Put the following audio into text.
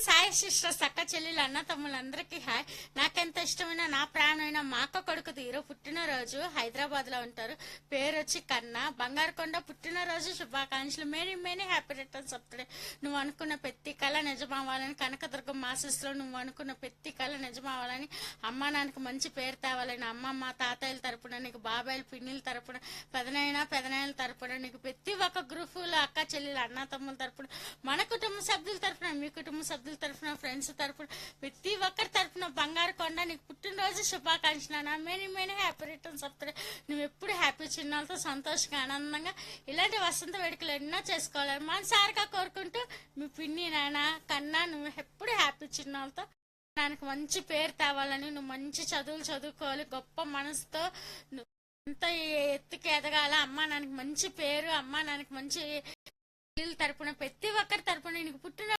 Sai sisters అక్క చెల్లెలు అన్న తమ్ములందరికీ హాయ్. నాకెంత ఇష్టమైన నా ప్రాణమైన మా అక్క కొడుకుది ఈరోజు పుట్టినరోజు. హైదరాబాద్ లో ఉంటారు. పేరు వచ్చి కన్నా. బంగారుకొండ పుట్టినరోజు శుభాకాంక్షలు. Many many happy returns of the day. నువ్వు అనుకున్న ప్రతి కళ నిజమవ్వాలని, కనకదుర్గం మాసెస్లో నువ్వు అనుకున్న ప్రతి కళ నిజమవ్వాలని, అమ్మా నాన్నకి మంచి పేరు తేవాలని, అమ్మమ్మ తాతయ్యల తరపున నీకు, బాబాయిల పిన్నిల తరపున, పెదనాయన తరపున నీకు, ప్రతి ఒక్క గ్రూపులో అక్క చెల్లెలు అన్న తమ్ముల తరపున, మన కుటుంబ సభ్యుల తరపున, మీ కుటుంబ సభ్యుల తరపున, ఫ్రెండ్స్ తరపున, ప్రతి ఒక్కరి తరపున బంగారు కొండ నీకు పుట్టినరోజు శుభాకాంక్షలు. Many many happy returns of the day. నువ్వు ఎప్పుడు హ్యాపీ చిన్నాలతో సంతోషంగా ఆనందంగా ఇలాంటి వసంత వేడుకలు ఎన్నో చేసుకోవాలని మనసారిగా కోరుకుంటూ, మీ పిన్ని నాన్న కన్నా నువ్వు ఎప్పుడు హ్యాపీ చిన్నాలతో దానికి మంచి పేరు తేవాలని, నువ్వు మంచి చదువులు చదువుకోవాలి, గొప్ప మనసుతో అంత ఎత్తుకి ఎదగాల, అమ్మా నాన్నకి మంచి పేరు, అమ్మా నాన్నకి మంచి తరపున, ప్రతి ఒక్కరి తరపున నీకు పుట్టిన